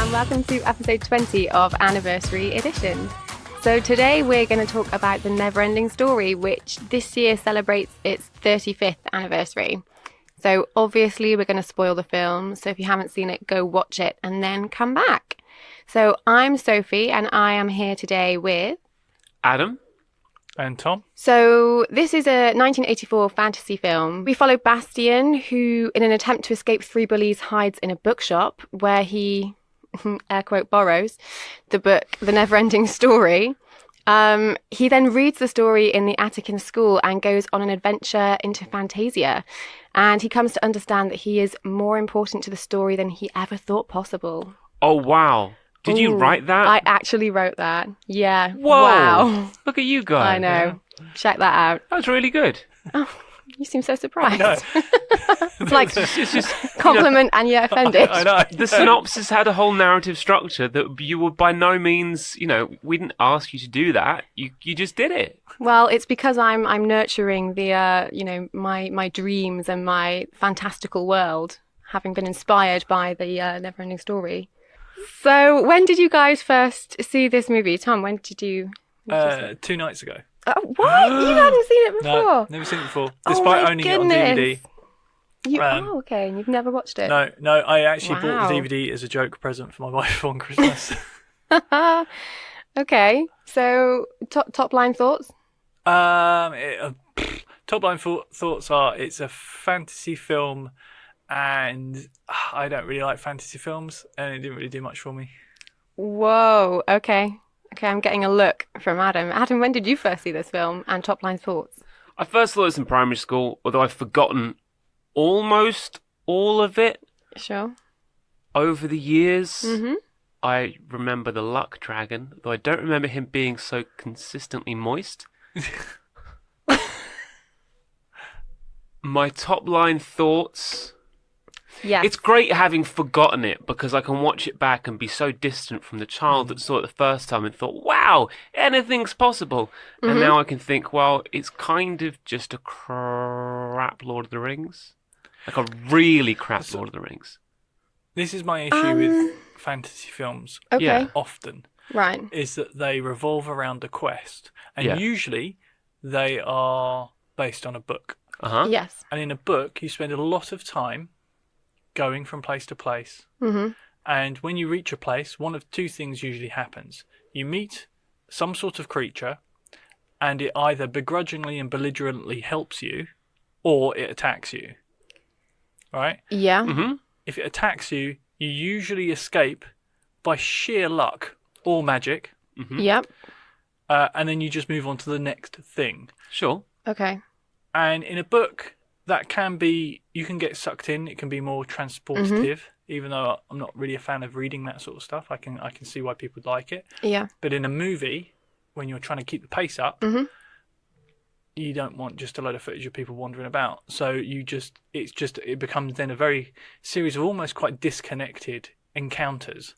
and welcome to episode 20 of Anniversary Edition. So today we're going to talk about The Neverending Story, which this year celebrates its 35th anniversary. So obviously we're going to spoil the film, so if you haven't seen it, go watch it and then come back. So I'm Sophie and I am here today with... Adam. And Tom. So this is a 1984 fantasy film. We follow Bastian, who, in an attempt to escape three bullies, hides in a bookshop where he, air quote, borrows the book, The Neverending Story. He then reads the story in the attic in school and goes on an adventure into Fantasia. And he comes to understand that he is more important to the story than he ever thought possible. Oh, wow. Did you write that? I actually wrote that. Yeah. Whoa. Wow. Look at you guys. I know. Yeah. Check that out. That was really good. Oh, you seem so surprised. No. It's like It's just compliment and yet offended. I know. the synopsis had a whole narrative structure that you were by no means, we didn't ask you to do that. You just did it. Well, it's because I'm nurturing the my dreams and my fantastical world, having been inspired by the Neverending Story. So, when did you guys first see this movie? Tom, when did you... 2 nights ago. Oh, what? You hadn't seen it before? No, never seen it before. Despite owning it on DVD. Okay, and you've never watched it? No, I actually bought the DVD as a joke present for my wife on Christmas. Okay, so top line thoughts? Top line thoughts are it's a fantasy film, and I don't really like fantasy films, and it didn't really do much for me. Whoa, okay, I'm getting a look from Adam. Adam, when did you first see this film, and top line thoughts? I first saw this in primary school, although I've forgotten almost all of it. Sure. Over the years. Mm-hmm. I remember the luck dragon, though I don't remember him being so consistently moist. My top line thoughts... Yeah. It's great having forgotten it because I can watch it back and be so distant from the child that saw it the first time and thought, wow, anything's possible. Mm-hmm. And now I can think, well, it's kind of just a crap Lord of the Rings. Like a really crap Lord of the Rings. This is my issue with fantasy films. Okay. Yeah. Often. Right. Is that they revolve around a quest. And Yeah. usually they are based on a book. Uh-huh. Yes. And in a book, you spend a lot of time going from place to place. Mm-hmm. And when you reach a place, one of two things usually happens. You meet some sort of creature, and it either begrudgingly and belligerently helps you, or it attacks you. Right? Yeah. Mm-hmm. If it attacks you, you usually escape by sheer luck or magic, Mm-hmm. Yep. and then you just move on to the next thing. Sure. Okay. And in a book, that can be, you can get sucked in. It can be more transportive, even though I'm not really a fan of reading that sort of stuff. I can see why people would like it. Yeah. But in a movie, when you're trying to keep the pace up, you don't want just a load of footage of people wandering about. So it becomes then a very series of almost quite disconnected encounters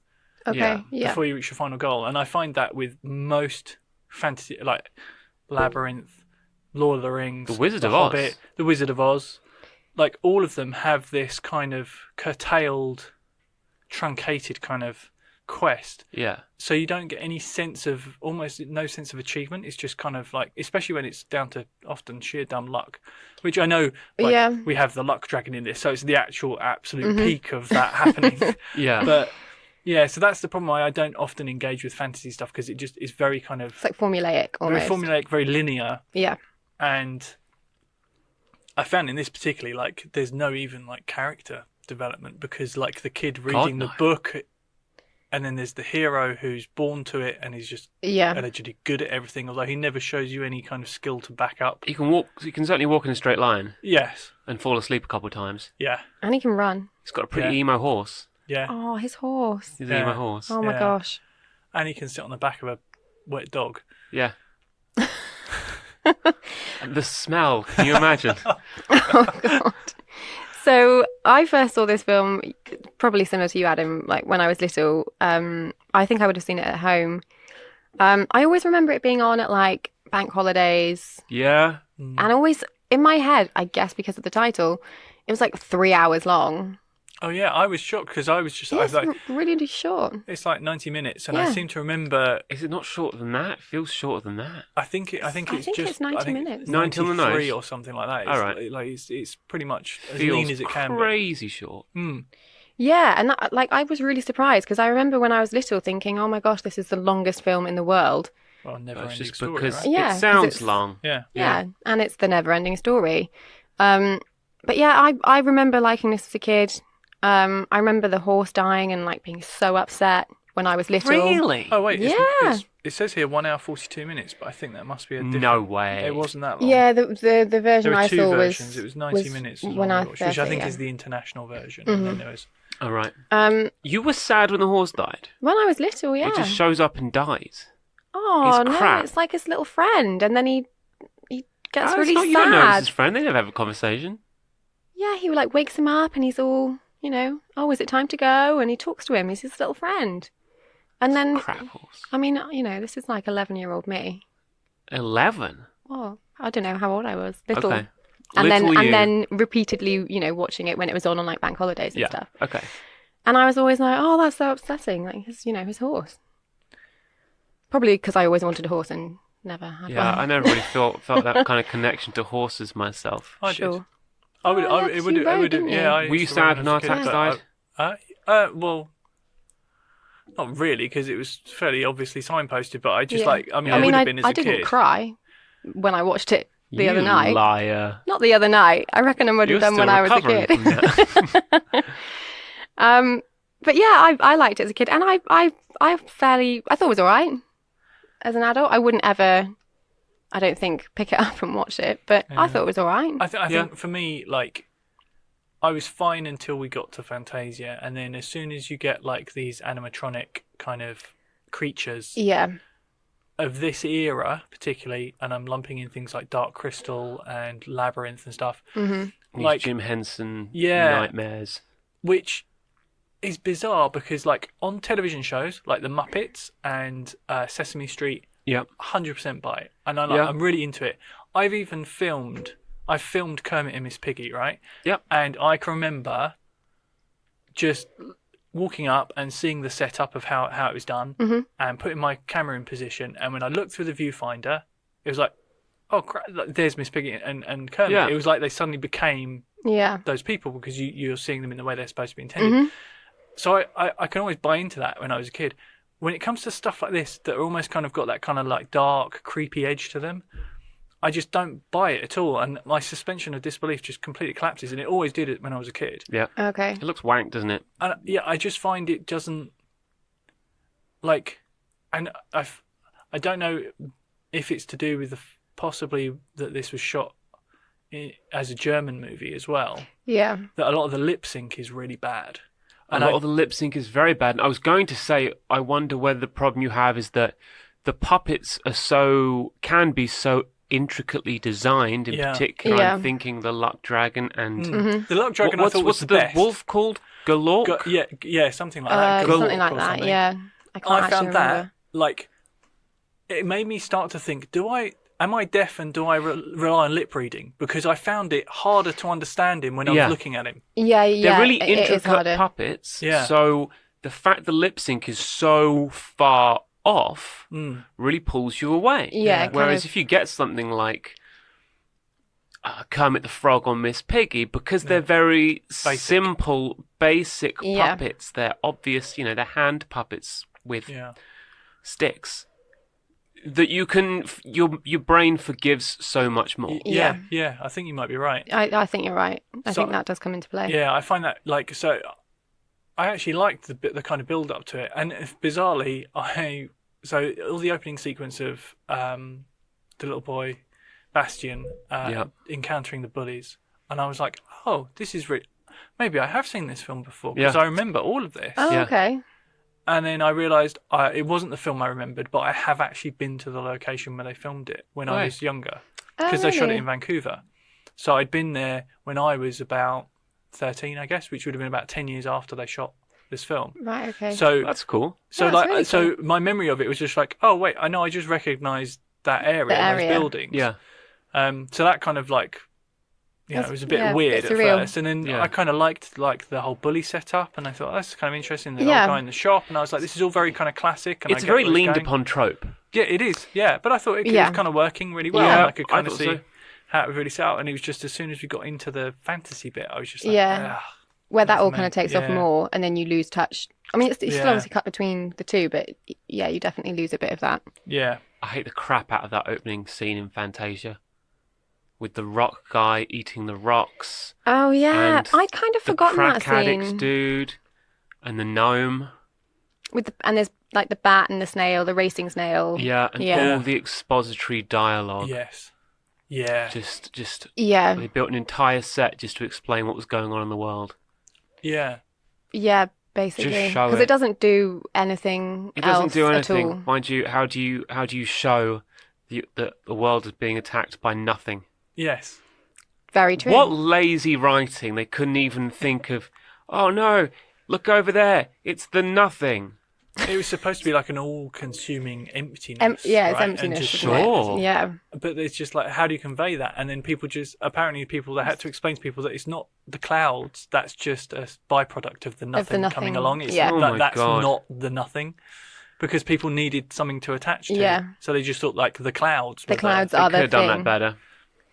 Okay. Yeah. before you reach your final goal. And I find that with most fantasy, like Labyrinth, Lord of the Rings, The Wizard of Hobbit, Oz. The Wizard of Oz, like all of them have this kind of curtailed, truncated kind of quest. Yeah. So you don't get any sense of, almost no sense of achievement. It's just kind of like, especially when it's down to often sheer dumb luck, which I know we have the luck dragon in this, so it's the actual absolute peak of that happening. Yeah. But yeah, so that's the problem why I don't often engage with fantasy stuff, because it just is very kind of It's like formulaic almost. very formulaic, very linear. Yeah. And I found in this particularly, like, there's no even like character development, because like the kid reading the book, and then there's the hero who's born to it and is just allegedly good at everything, although he never shows you any kind of skill to back up. He can certainly walk in a straight line. Yes. And fall asleep a couple of times. Yeah. And he can run. He's got a pretty emo horse. Yeah. Oh, his horse. He's an emo horse. Oh my gosh. And he can sit on the back of a wet dog. Yeah. And the smell, can you imagine? Oh god. So I first saw this film, probably similar to you, Adam, like when I was little. I think I would have seen it at home. I always remember it being on at like bank holidays. Yeah. And always in my head, I guess because of the title, it was like 3 hours long. Oh yeah, I was shocked because I was just I was It's like, really short. it's like 90 minutes, and Yeah. I seem to remember. Is it not shorter than that? It feels shorter than that. I think it's I think just it's 90 minutes. 90 on the 93 nose? or something like that. All It's right. like it's pretty much as Feels lean as it can be. crazy short. Yeah, and that, like I was really surprised because I remember when I was little thinking, "Oh my gosh, this is the longest film in the world." Well, That's Neverending just Story, because right? Yeah, it 'cause sounds it's- long. Yeah. Yeah, and it's the never-ending story. But yeah, I remember liking this as a kid. I remember the horse dying and like being so upset when I was little. Really? Oh wait, Yeah. it says here 1 hour 42 minutes, but I think that must be a different. No way. It wasn't that long. Yeah, the version There were I two saw versions. was It was 90 was minutes when long, I which I think yeah. is the international version. And then there was All right. Um, You were sad when the horse died. when I was little, yeah. It just shows up and dies. Oh It's no, crap. it's like his little friend, and then he gets Oh, really it's not, you don't know it's sad. his friend. They never have a conversation. Yeah, he like wakes him up, and he's all, oh, is it time to go? And he talks to him. He's his little friend. And then, Crap horse. I mean, this is like 11-year-old me. 11? Well, I don't know how old I was. Little. Okay. And Little you. then repeatedly, watching it when it was on like bank holidays and Yeah. stuff. Okay. And I was always like, oh, that's so upsetting. Like his horse. Probably because I always wanted a horse and never had Yeah, one. I never really felt that kind of connection to horses myself. I did. Sure. I would. Oh, I, yes, it would. you It wrote, would. didn't you? Yeah. I Were you used to run sad when I when was a kid, Artax but died? well, not really, because it was fairly obviously signposted. But I just Yeah. I mean, Yeah. I would I have been as I a didn't kid. cry when I watched it the You other night. liar. Not the other night. I reckon I would You're have done still when I was a recovering kid. from that. But yeah, I liked it as a kid, and I thought it was all right as an adult. I wouldn't ever, I don't think, pick it up and watch it, but I thought it was all right. I Yeah. think for me, like, I was fine until we got to Fantasia, and then as soon as you get like these animatronic kind of creatures Yeah, of this era, particularly, and I'm lumping in things like Dark Crystal and Labyrinth and stuff, These like Jim Henson Yeah. nightmares. which is bizarre because like on television shows like The Muppets and Sesame Street, Yep. 100% buy it, and Yeah. I'm really into it. I've filmed Kermit and Miss Piggy, right? Yep. And I can remember just walking up and seeing the setup of how it was done, and putting my camera in position. And when I looked through the viewfinder, it was like, oh crap, there's Miss Piggy and Kermit. Yeah. It was like they suddenly became yeah, those people because you're seeing them in the way they're supposed to be intended. So I can always buy into that when I was a kid. When it comes to stuff like this that are almost kind of got that kind of like dark, creepy edge to them, I just don't buy it at all. And my suspension of disbelief just completely collapses. And it always did it when I was a kid. Yeah. okay. It looks wank, doesn't it? And yeah, I just find it doesn't like, and I don't know if it's to do with possibly that this was shot as a German movie as well. Yeah, That a lot of the lip sync is really bad. A lot of the lip sync is very bad. And I was going to say, I wonder whether the problem you have is that the puppets can be so intricately designed. In Yeah. particular, Yeah. I'm thinking the Luck Dragon and The Luck Dragon I thought was what's the the best. wolf called? Galork? Yeah, something like that. Galork something like or that. something. Yeah, I can't I actually found remember. that like it made me start to think: am I deaf and do I rely on lip reading? Because I found it harder to understand him when I Yeah. was looking at him. Yeah, yeah. They're really it is intricate harder. puppets. Yeah. So the fact the lip sync is so far off really pulls you away. Yeah, kind Whereas of- if you get something like Kermit the Frog on Miss Piggy, because they're very simple, basic Yeah. puppets, they're obvious, they're hand puppets with Yeah. sticks, that you can, your brain forgives so much more. Yeah. I think you might be right. I think you're right. I So- think that does come into play. Yeah, I find that like so. I actually liked the kind of build up to it, and bizarrely, so all the opening sequence of the little boy Bastian encountering the bullies, and I was like, oh, this is maybe I have seen this film before because Yeah. I remember all of this. Oh, Yeah. okay. And then I realised it wasn't the film I remembered, but I have actually been to the location where they filmed it when I Right. was younger, Oh, because they shot it really? in Vancouver. So I'd been there when I was about 13, I guess, which would have been about 10 years after they shot this film. Right, okay. So That's cool. That's really so my memory of it was just like, oh wait, I know, I just recognised that area, The area. those buildings. Yeah. So that kind of like, it was a bit weird at surreal. first, and then I kind of liked the whole bully setup, and I thought that's kind of interesting. The old guy in the shop, and I was like, this is all very kind of classic. And it's a very leaned upon trope. Yeah, it is. Yeah, but I thought it was kind of working really well. And I could kind of see how it would really set out. And it was just as soon as we got into the fantasy bit, I was just like, where that all kind of takes off more, and then you lose touch. I mean, it's still obviously cut between the two, but yeah, you definitely lose a bit of that. Yeah. I hate the crap out of that opening scene in Fantasia. With the rock guy eating the rocks. Oh, yeah. I'd kind of forgotten that scene. The crack scene. addict dude. And the gnome. And there's like the bat and the snail, the racing snail. Yeah, and all the expository dialogue. Yes. Yeah. Just yeah. They built an entire set just to explain what was going on in the world. Yeah. Yeah, basically. Just show because it doesn't do anything. It doesn't do anything. At all. Mind you, how do you show the world is being attacked by nothing? Yes. Very true. What lazy writing. They couldn't even think of, oh no, look over there. It's the nothing. It was supposed to be like an all-consuming emptiness. It's right? emptiness. And just, sure. Yeah. But it's just like, how do you convey that? And then people they had to explain to people that it's not the clouds. That's just a byproduct of the nothing, coming along. It's that's not the nothing. Because people needed something to attach to. Yeah. So they just thought like the clouds. The clouds are the thing. Could have done that better.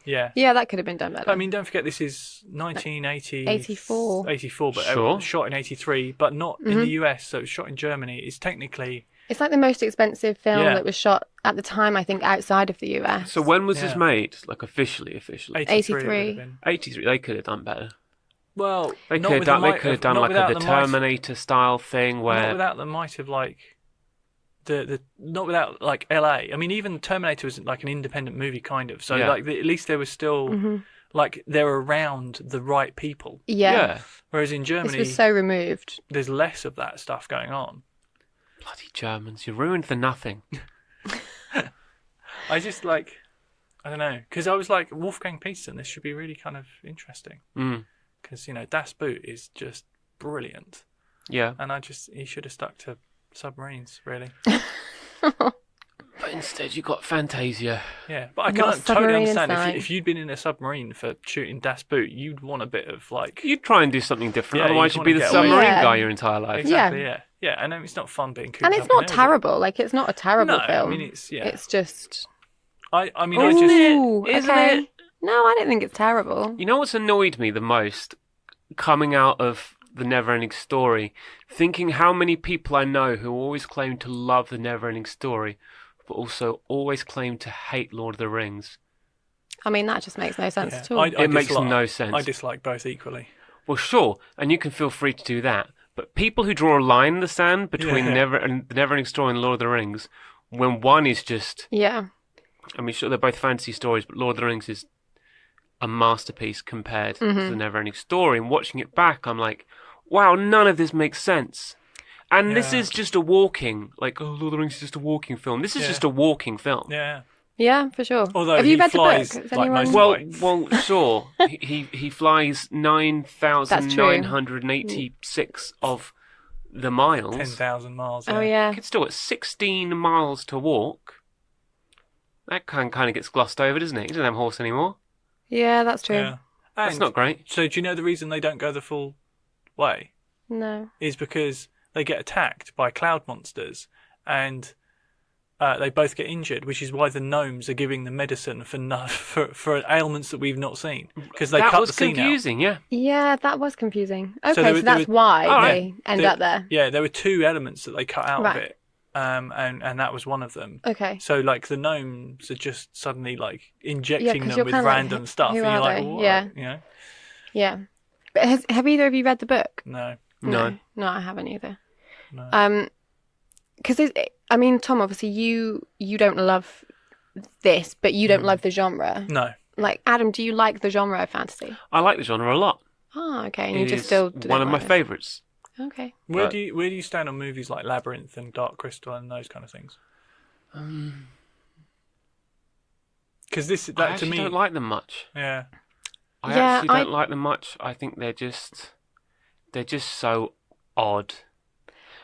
Yeah. Yeah, that could have been done better. I mean, don't forget this is 1984, but Sure. it was shot in 83, but not in the US, so it was shot in Germany. It's technically... It's like the most expensive film that was shot at the time, I think, outside of the US. So when was this made? Like officially? 83. 83. They could have done better. Well, they could have done like the Terminator style thing where... Not without the might of like... not without like LA. I mean, even Terminator was like an independent movie kind of. So like at least there was still like they're around the right people. Yeah. Whereas in Germany, this was so removed. There's less of that stuff going on. Bloody Germans! You ruined for nothing. I just like, I don't know, because I was like Wolfgang Petersen. This should be really kind of interesting. Because Das Boot is just brilliant. Yeah. And he should have stuck to submarines, really. But instead you got Fantasia. Yeah, but I can totally understand if you'd been in a submarine for shooting Das Boot, you'd want a bit of like... You'd try and do something different, otherwise you'd be the submarine guy your entire life. Exactly, yeah. Yeah, I know it's not fun being cooped up. And it's not terrible, like it's not a terrible film. I mean, it's just... I mean, Isn't it? No, I don't think it's terrible. You know what's annoyed me the most coming out of the Neverending Story, thinking how many people I know who always claim to love the Neverending Story, but also always claim to hate Lord of the Rings. I mean, that just makes no sense at all. It makes no sense. I dislike both equally. Well, sure, and you can feel free to do that, but people who draw a line in the sand between the Neverending Story and Lord of the Rings, when one is just... Yeah. I mean, sure, they're both fantasy stories, but Lord of the Rings is a masterpiece compared to the Neverending Story. And watching it back, I'm like, wow, none of this makes sense. And this is just a walking, like, Lord of the Rings is just a walking film. This is just a walking film. Yeah. Yeah, for sure. Although have you read the book? Well, sure. he flies 9,986 of the miles. 10,000 miles. Oh, yeah. It's still at 16 miles to walk. That kind of gets glossed over, doesn't it? He doesn't have a horse anymore. Yeah, that's true. Yeah. That's not great. So do you know the reason they don't go the full way? No. Is because they get attacked by cloud monsters and they both get injured, which is why the gnomes are giving them medicine for ailments that we've not seen. Because they cut the scene out. That was confusing, yeah. Yeah, that was confusing. Okay, so that's why they end up there. Yeah, there were two elements that they cut out of it. And that was one of them. Okay. So like the gnomes are just suddenly like injecting them with random stuff, and you're like, what? Yeah. Yeah. But have either of you read the book? No. No, I haven't either. No. Because I mean, Tom, obviously you don't love this, but you don't love the genre. No. Like Adam, do you like the genre of fantasy? I like the genre a lot. Oh, okay. And you just still one of my favourites. Okay. Where do you stand on movies like Labyrinth and Dark Crystal and those kind of things? Because I don't like them much. Yeah. I actually don't like them much. I think they're just so odd.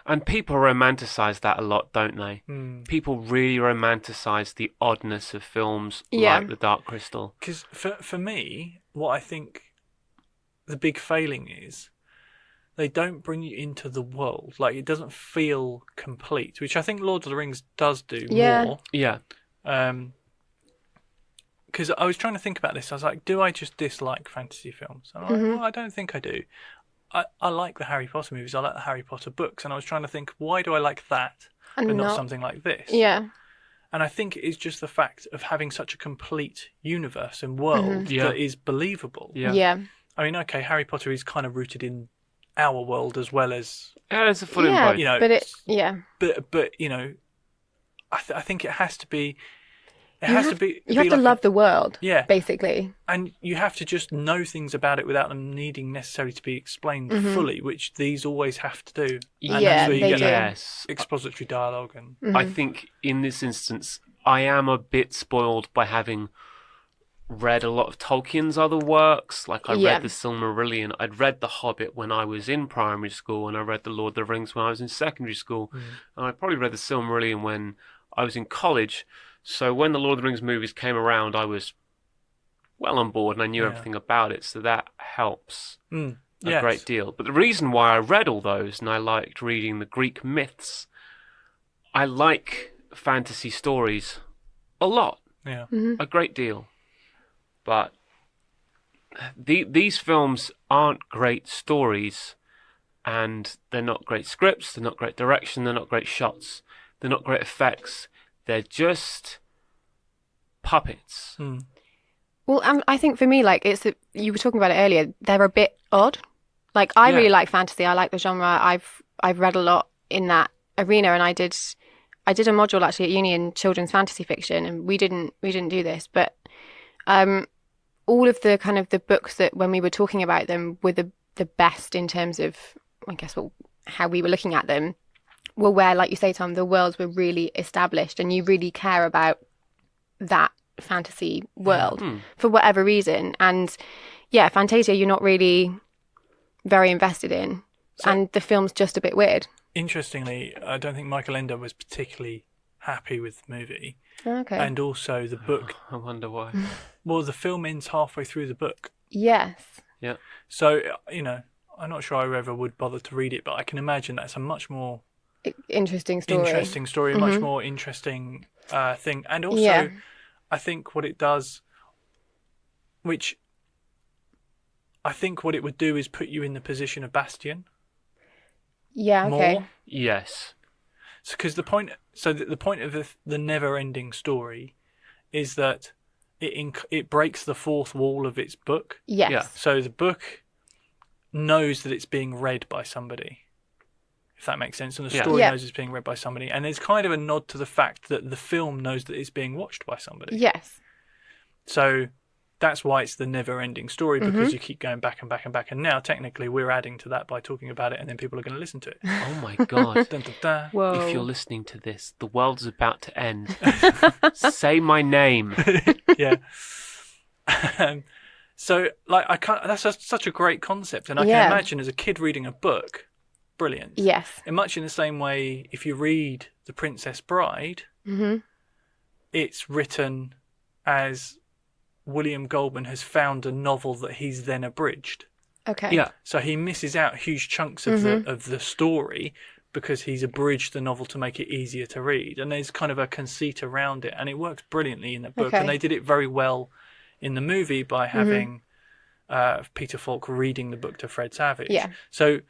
And people romanticize that a lot, don't they? People really romanticize the oddness of films like The Dark Crystal. Because for me, what I think the big failing is, they don't bring you into the world. Like, it doesn't feel complete, which I think Lord of the Rings does do more. Yeah. Because I was trying to think about this. I was like, do I just dislike fantasy films? And I'm like, well, I don't think I do. I like the Harry Potter movies. I like the Harry Potter books. And I was trying to think, why do I like that but not something like this? Yeah. And I think it's just the fact of having such a complete universe and world that is believable. Yeah. I mean, okay, Harry Potter is kind of rooted in our world as well as... Yeah, there's a foot in both. You know, but you know, I think it has to be... You have to love the world, basically. And you have to just know things about it without them needing necessarily to be explained fully, which these always have to do. And that's where you get expository dialogue. And I think in this instance, I am a bit spoiled by having read a lot of Tolkien's other works. Like, I read The Silmarillion. I'd read The Hobbit when I was in primary school, and I read The Lord of the Rings when I was in secondary school. And I probably read The Silmarillion when I was in college. So when the Lord of the Rings movies came around, I was well on board and I knew everything about it. So that helps a great deal. But the reason why I read all those and I liked reading the Greek myths, I like fantasy stories a lot, a great deal. But these films aren't great stories, and they're not great scripts, they're not great direction, they're not great shots, they're not great effects. They're just puppets. Well, I think for me, like, you were talking about it earlier, they're a bit odd. Like, I really like fantasy. I like the genre. I've read a lot in that arena, and I did a module actually at uni in children's fantasy fiction, and we didn't do this, but all of the kind of the books that when we were talking about them were the best in terms of, I guess, how we were looking at them. Well, where, like you say, Tom, the worlds were really established and you really care about that fantasy world for whatever reason. And yeah, Fantasia, you're not really very invested in. And the film's just a bit weird. Interestingly, I don't think Michael Ender was particularly happy with the movie. Okay. And also the book. I wonder why. Well, the film ends halfway through the book. Yes. Yeah. So, you know, I'm not sure I ever would bother to read it, but I can imagine that's a much more... interesting story, much more interesting thing. And also, I think what it does, which I think what it would do is put you in the position of Bastian. Yeah, okay. More. Yes. Because the point of the never-ending story is that it breaks the fourth wall of its book. Yes. Yeah. So the book knows that it's being read by somebody. If that makes sense. And the story knows it's being read by somebody. And there's kind of a nod to the fact that the film knows that it's being watched by somebody. Yes. So that's why it's the never-ending story, because you keep going back and back and back. And now, technically, we're adding to that by talking about it, and then people are going to listen to it. Oh, my God. Dun, dun, dun. Whoa. If you're listening to this, the world is about to end. Say my name. Yeah. So, like, that's such a great concept. And I can imagine as a kid reading a book, brilliant. Yes. And much in the same way, if you read The Princess Bride, it's written as William Goldman has found a novel that he's then abridged. Okay. Yeah. So he misses out huge chunks of the story because he's abridged the novel to make it easier to read. And there's kind of a conceit around it, and it works brilliantly in the book. Okay. And they did it very well in the movie by having Peter Falk reading the book to Fred Savage. Yeah. So,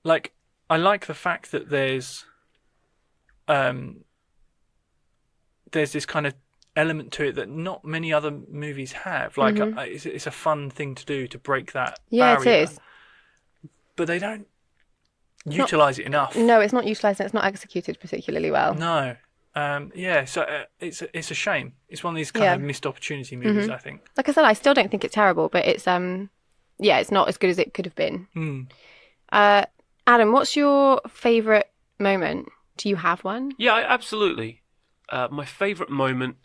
like, I like the fact that there's this kind of element to it that not many other movies have. Like, it's a fun thing to do to break that barrier. It is. But they don't utilise it enough. No, it's not utilised and it's not executed particularly well. No. So it's a shame. It's one of these kind of missed opportunity movies, I think. Like I said, I still don't think it's terrible, but it's it's not as good as it could have been. Adam, what's your favourite moment? Do you have one? Yeah, absolutely. My favourite moment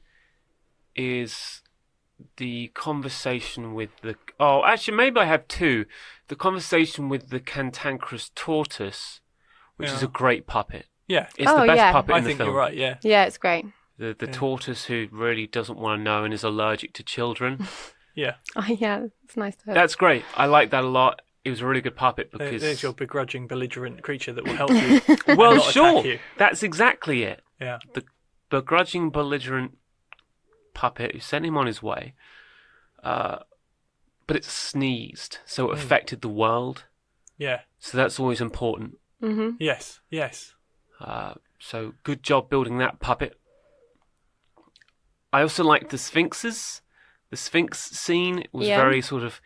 is the conversation with the... Oh, actually, maybe I have two. The conversation with the cantankerous tortoise, which is a great puppet. Yeah. It's the best puppet I in the think film. you're right, yeah. Yeah, it's great. The tortoise who really doesn't want to know and is allergic to children. Yeah. Oh, yeah, it's nice to That's great. I like that a lot. It was a really good puppet because... There's your begrudging, belligerent creature that will help you. Well, and not sure. attack you. That's exactly it. Yeah. The begrudging, belligerent puppet who sent him on his way, but it sneezed, so it affected the world. Yeah. So that's always important. Mm-hmm. Yes. Yes. So good job building that puppet. I also liked the Sphinxes. The Sphinx scene was very sort of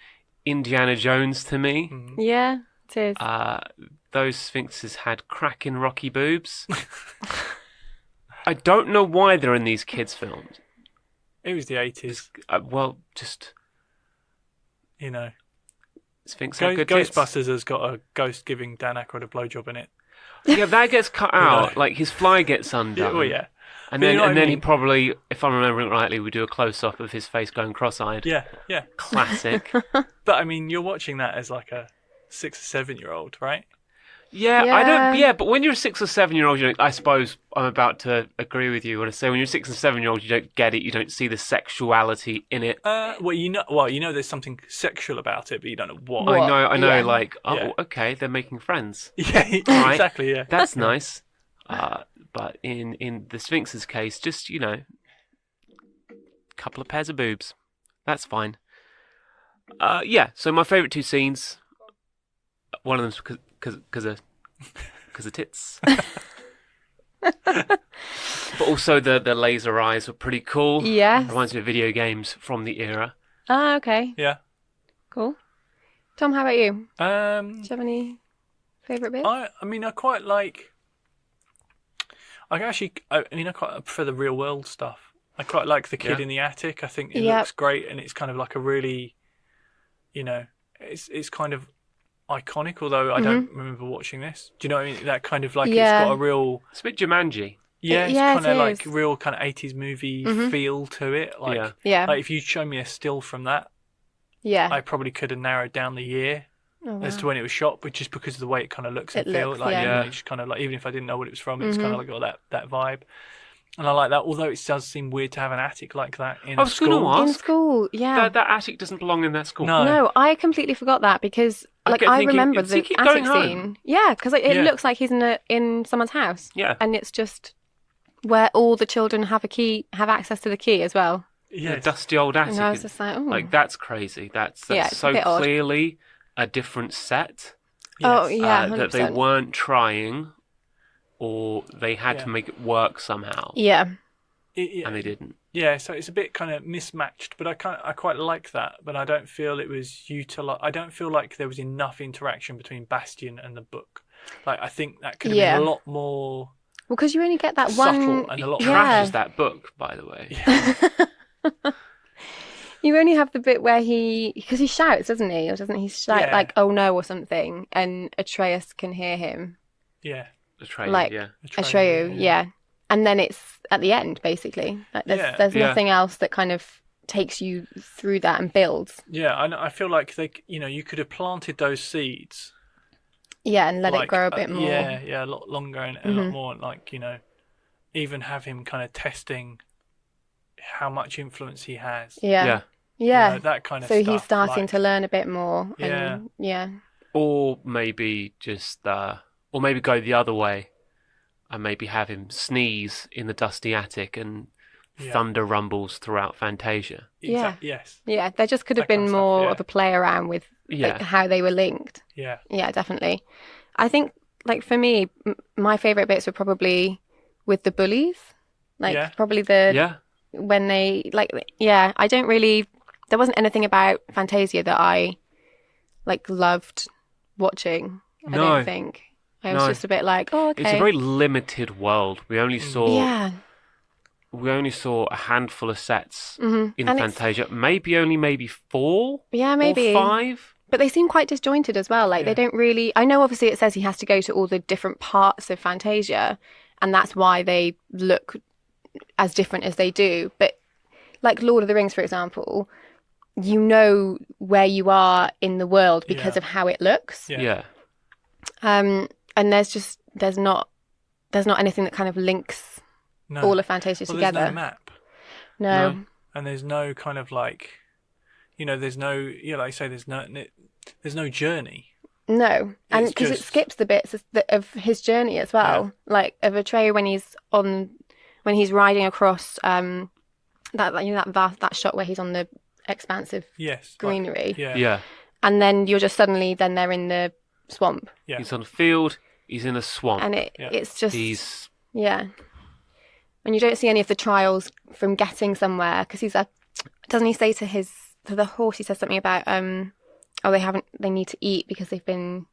Indiana Jones to me. Yeah, it is. Those Sphinxes had cracking rocky boobs. I don't know why they're in these kids' films. It was the 80s. Just... You know. Sphinx had good tits. Ghostbusters has got a ghost giving Dan Aykroyd a blowjob in it. Yeah, that gets cut out. Like his fly gets undone. Well, yeah. And But then you know what I he mean? probably, if I'm remembering rightly, we do a close up of his face going cross-eyed. Yeah. Yeah. Classic. But I mean, you're watching that as like a 6 or 7-year-old, right? Yeah, Yeah. I don't. Yeah, but when you're a 6 or 7-year-old, I suppose I'm about to agree with you when I say when you're a 6 or 7-year-old, you don't get it. You don't see the sexuality in it. You know there's something sexual about it, but you don't know what. I know. Yeah. Like, Yeah. okay, they're making friends. Yeah, Right. exactly. Yeah. That's nice. But in the Sphinx's case, just couple of pairs of boobs. That's fine. Yeah. So my favourite two scenes. One of them's because of tits. But also the laser eyes were pretty cool. Yeah. Reminds me of video games from the era. Ah, okay. Yeah. Cool. Tom, how about you? Do Um, you have any favourite bits? I mean, I quite like. I quite prefer the real world stuff. I quite like the kid Yeah. in the attic. I think it Yep. looks great, and it's kind of like a really, it's kind of iconic. Although I don't remember watching this. Do you know what I mean? That kind of like Yeah. it's got a real, It's a bit Jumanji. it's Yeah, kind it of like is. real kind of 80s movie feel to it. Like, Yeah. Yeah. like if you show me a still from that, Yeah. I probably could have narrowed down the year Oh, as wow. to when it was shot, but just because of the way it kind of looks and It feels, looks, like yeah. it's kind of like even if I didn't know what it was from, it's kind of like got that vibe, and I like that. Although it does seem weird to have an attic like that in I a was gonna school. ask. In school, yeah. That attic doesn't belong in that school. No. No, I completely forgot that because, like, kept I thinking, remember is he the keep attic going home? scene. Yeah, because it Yeah. looks like he's in someone's house. Yeah. And it's just where all the children have access to the key as well. The Yes. dusty old attic. And I was just like, oh. Like that's crazy. That's Yeah, it's a so bit odd. clearly a different set. Oh, Yes. yeah, That they 100%. weren't trying, or they had Yeah. to make it work somehow, Yeah. and they didn't. Yeah, so it's a bit kind of mismatched, but I quite like that. But I don't feel it was utilized. I don't feel like there was enough interaction between Bastian and the book. Like I think that could have Yeah. been a lot more. Well, because you only get that Subtle one. and a lot yeah. Trashes that book, by the way. You only have the bit where because he shouts, doesn't he? Or doesn't he shout Yeah. like, oh no, or something? And Atreus can hear him. Yeah, Atreyu, Like- yeah. Atreyu, yeah. And then it's at the end, basically. Like there's Yeah. nothing else that kind of takes you through that and builds. Yeah, I feel like you could have planted those seeds. Yeah, and let it like, grow a bit more. Yeah, a lot longer and a lot more. Like even have him kind of testing how much influence he has. Yeah. Yeah. Yeah. That kind of So stuff. he's starting like- to learn a bit more. Yeah. And, yeah. Or maybe just, or maybe go the other way, and maybe have him sneeze in the dusty attic and Yeah. thunder rumbles throughout Fantasia. Yeah. Yes. Yeah. There just could have That kind been of stuff, more yeah. of a play around with Yeah. like, how they were linked. Yeah. Yeah, definitely. I think, like, for me, my favourite bits were probably with the bullies. Like, Yeah. probably the Yeah. when they I don't really, there wasn't anything about Fantasia that I like loved watching. I No. don't think I was No. just a bit like, oh, okay, It's a very limited world. We only saw yeah, a handful of sets in And it's- Fantasia. Maybe 4 yeah, maybe or 5. But they seem quite disjointed as well. Like Yeah. they don't really. I know obviously it says he has to go to all the different parts of Fantasia, and that's why they look as different as they do. But like Lord of the Rings, for example, you know where you are in the world because Yeah. of how it looks. Yeah. And and there's not anything that kind of links No. all of Fantasia Well, together. there's no map. No. And there's no kind of like, there's no, like you say, there's no journey. No, and It's because it just- skips the bits of his journey as well, like of Atreyu when he's riding across that shot where he's on the expansive Yes. greenery, Yeah. and then you're just suddenly then they're in the swamp, Yeah. He's on a field. He's in a swamp. and it's just He's and you don't see any of the trials from getting somewhere because doesn't he say to the horse, he says something about they need to eat because they've been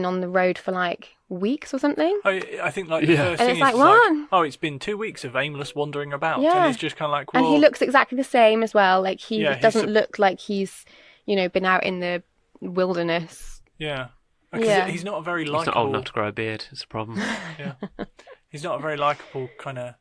on the road for like weeks or something. I think like the first And thing it's is like, like, what? it's been 2 weeks of aimless wandering about, Yeah. and it's just kind of like, well, And he looks exactly the same as well. Like he Yeah, doesn't look like he's been out in the wilderness. yeah, because Yeah. he's not a very he's not old likable. enough to grow a beard. It's a problem. Yeah, he's not a very likable kind of.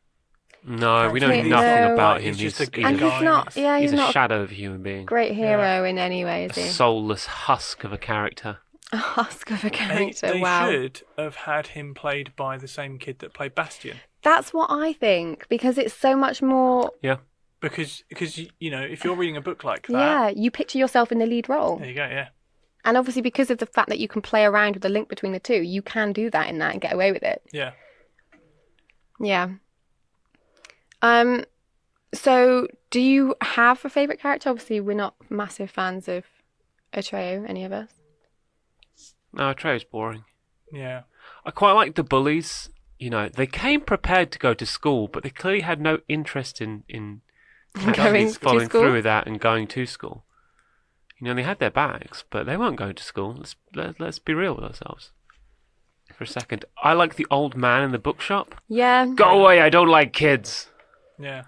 No, we know No. nothing about him. He's just a good And guy. he's not. Yeah, he's he's a not shadow of a human being. a great hero in any way, A is he? soulless husk of a character. A husk of a They, character. they Wow. should have had him played by the same kid that played Bastian, That's what I think because it's so much more. Yeah. because if you're reading a book like that, Yeah, you picture yourself in the lead role. there you go. Yeah, And obviously, because of the fact that you can play around with the link between the two, you can do that in that and get away with it. yeah. Yeah. So, do you have a favourite character? Obviously, we're not massive fans of Atreyu, any of us. No, Atreyu's boring. Yeah. I quite like the bullies. They came prepared to go to school, but they clearly had no interest in Going to following school? through with that and going to school. They had their bags, but they weren't going to school. Let's be real with ourselves for a second. I like the old man in the bookshop. Yeah. Go away! I don't like kids. Yeah.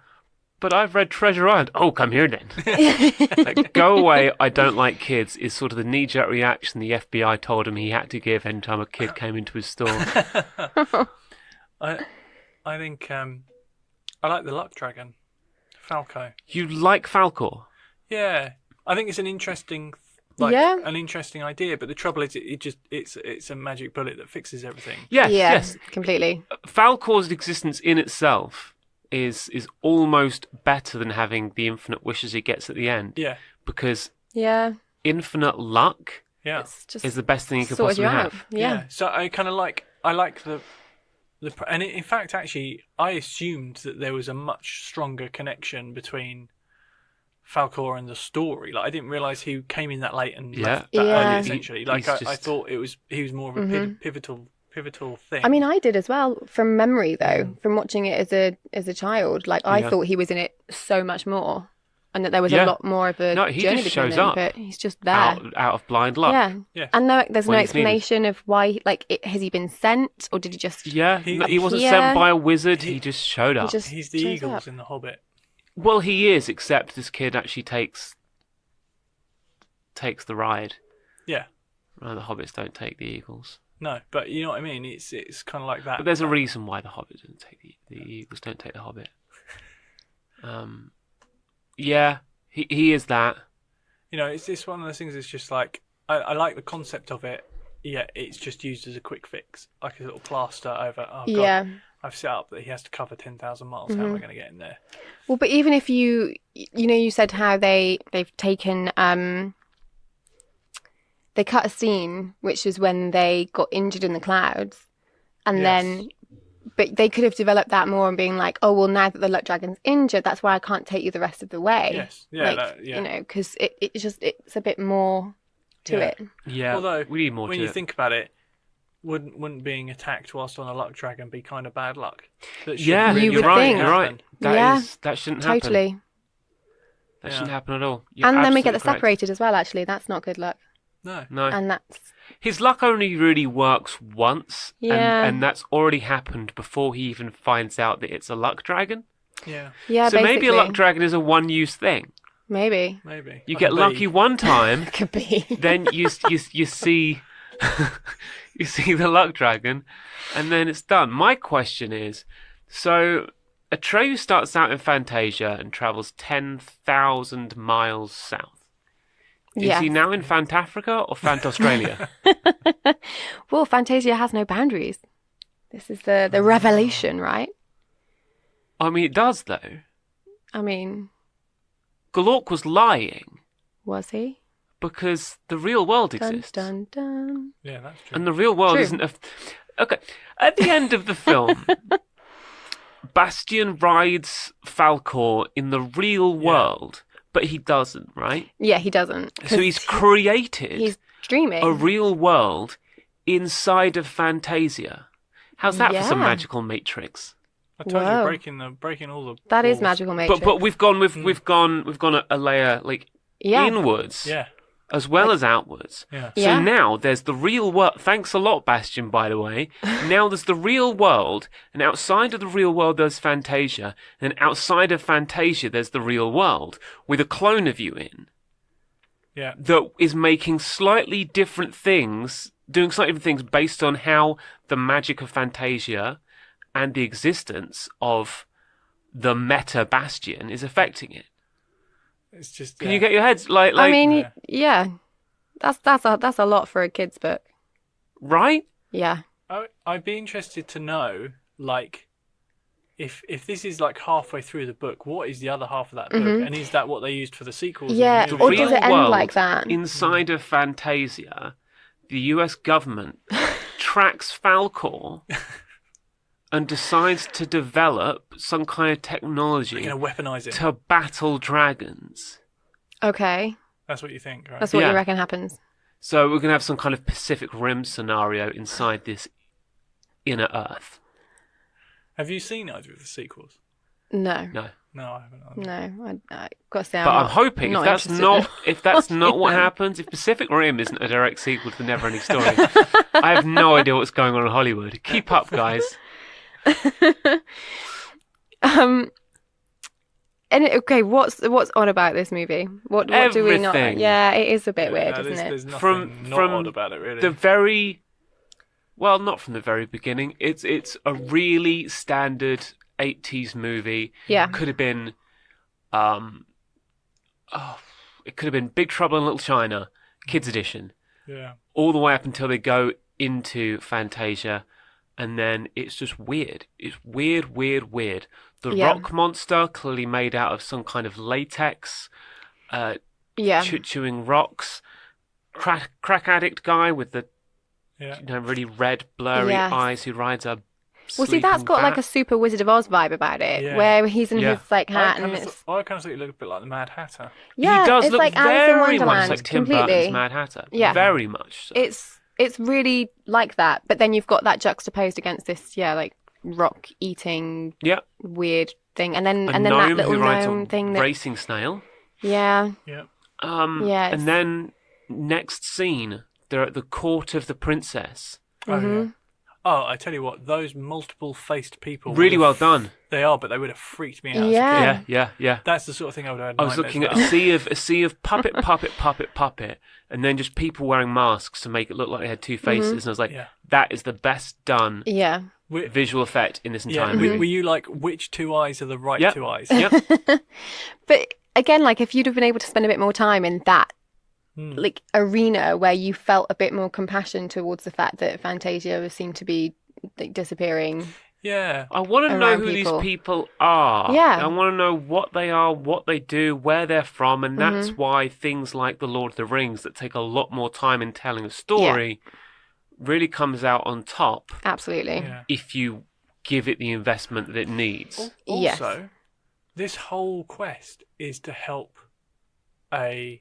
But I've read Treasure Island. Oh, come here then. Go away, I don't like kids is sort of the knee-jerk reaction the FBI told him he had to give any time a kid came into his store. I think I like the Luck Dragon, Falco. You like Falcor? Yeah, I think it's an interesting, an interesting idea. But the trouble is, it's a magic bullet that fixes everything. Yes, Yeah, yes. completely. Falcor's existence in itself is almost better than having the infinite wishes he gets at the end. Yeah, Because Yeah. infinite luck yeah, It's just is the best thing you could sorted you possibly out. have. Yeah. So I kind of like the and in fact, actually, I assumed that there was a much stronger connection between Falcor and the story. Like I didn't realize he came in that late and left that Yeah. early. Essentially, like He's I just- thought he was more of a pivotal thing. I mean, I did as well from memory, though, from watching it as a child. Like, I Yeah. thought he was in it so much more, and that there was Yeah. a lot more of a No, he journey just between shows them. up But he's just there. out of blind luck. Yeah. Yeah. And there's no When he's needed. explanation of why. Like, has he been sent, or did he just? Yeah, he wasn't appear. sent by a wizard. He just showed up. just he's the shows Eagles up. in The Hobbit. Well, he is, except this kid actually takes the ride. Yeah. The hobbits don't take the eagles. No, but you know what I mean. It's kind of like that. But there's a reason why the hobbit doesn't take the eagles don't take the hobbit. Yeah, he is that. It's one of those things. It's just like I like the concept of it. Yeah, it's just used as a quick fix, like a little plaster over. Oh God, Yeah. I've set up that he has to cover 10,000 miles. How am I going to get in there? Well, but even if you said how they've taken they cut a scene which is when they got injured in the clouds, and Yes. then but they could have developed that more and being like, oh well, now that the Luck Dragon's injured, that's why I can't take you the rest of the way. Yes, yeah, Like, because it's a bit more to Yeah. it. Yeah, Although we need more when to you it. think about it, wouldn't being attacked whilst on a Luck Dragon be kind of bad luck? That Yeah, shouldn't You you're would right. think. You're right. Yeah. That shouldn't happen. Totally. That Yeah. shouldn't happen at all. You're And then we get absolutely that correct. separated as well. Actually, that's not good luck. No. No, And that's his luck only really works once, Yeah. and that's already happened before he even finds out that it's a luck dragon. Yeah, yeah. So maybe a basically. luck dragon is a one-use thing. Maybe maybe You Like get a lucky bee. one time, could be. then you see you see the luck dragon, and then it's done. My question is, so Atreyu starts out in Fantasia and travels 10,000 miles south. Is Yes. he now in Fantafrica or Fantaustralia? Well, Fantasia has no boundaries. This is the revelation, right? I mean, it does, though. I mean, Galork was lying was he? because the real world Dun, exists. dun, dun. Yeah, that's true. And the real world True. isn't a... Okay, at the end of the film, Bastian rides Falcor in the real world, but he doesn't, right? Yeah, he doesn't. So he's created He's dreaming. a real world inside of Fantasia. How's that for some Yeah. magical matrix? I told Whoa. you, breaking all the. That is walls. magical matrix. But we've gone a layer like yeah. inwards Yeah, as well as outwards. yeah. So Yeah. now there's the real world. Thanks a lot, Bastian, by the way. Now there's the real world, and outside of the real world there's Fantasia, and outside of Fantasia there's the real world with a clone of you in Yeah. that is making slightly different things, doing slightly different things based on how the magic of Fantasia and the existence of the meta Bastian is affecting it. It's just. Can you get your heads like I mean, yeah. yeah. That's a lot for a kid's book. right? Yeah. I'd be interested to know, like, if this is like halfway through the book, what is the other half of that book, and is that what they used for the sequels? and Yeah, the The or movies? does real it end world like that? inside of Fantasia, the US government tracks Falcor and decides to develop some kind of They're technology going to weaponize it. to battle dragons. Okay. That's what you think, right? That's what Yeah. you reckon happens. So we're going to have some kind of Pacific Rim scenario inside this inner Earth. Have you seen either of the sequels? No. No. No, I haven't. No. I got to say, But I'm hoping not if that's not what watching them. happens, if Pacific Rim isn't a direct sequel to the Neverending Story, I have no idea what's going on in Hollywood. Keep up, guys. And okay, what's odd about this movie? What do we not? Everything. Yeah, it is a bit weird, there's, isn't it? There's nothing From- not from odd about it, really. Not from the very beginning. It's a really standard 80s movie. Yeah. Could have been, it could have been Big Trouble in Little China, Kids Edition, Yeah. all the way up until they go into Fantasia, and then it's just weird. It's weird. The Yeah. rock monster, clearly made out of some kind of latex, Yeah. chewing rocks. Crack addict guy with the Yeah. really red, blurry Yes. eyes who rides a Well, see, that's got like a super Wizard of Oz vibe about it, Yeah. where he's in Yeah. his like hat I and kind it's of thought he looked a bit like the Mad Hatter. yeah, he does it's look like Alice in very Wonderland, much like Tim completely. Burton's Mad Hatter. Yeah. Very much so. It's really like that, but then you've got that juxtaposed against this, like rock eating yeah. weird thing, and then A and then gnome that little who rides gnome a thing that racing snail. yeah. Yeah. Yeah, it's- And then next scene, they're at the court of the princess. Oh, Mm-hmm. yeah. Oh, I tell you what, those multiple-faced people. Really well would've- done. They are, but they would have freaked me out. Yeah. As a kid. Yeah. That's the sort of thing I would have had. I was looking at a sea of puppet, and then just people wearing masks to make it look like they had two faces. And I was like, Yeah. that is the best done Yeah. visual effect in this Yeah, entire movie. were you like, which two eyes are the right Yep. two eyes? Yep. But again, like if you'd have been able to spend a bit more time in that like arena where you felt a bit more compassion towards the fact that Fantasia seemed to be like, disappearing. Yeah. I want to know Around who people. these people are. Yeah. I want to know what they are, what they do, where they're from, and that's Mm-hmm. why things like The Lord of the Rings that take a lot more time in telling a story really comes out on top Absolutely. Yeah. if you give it the investment that it needs. Yes. Also, this whole quest is to help a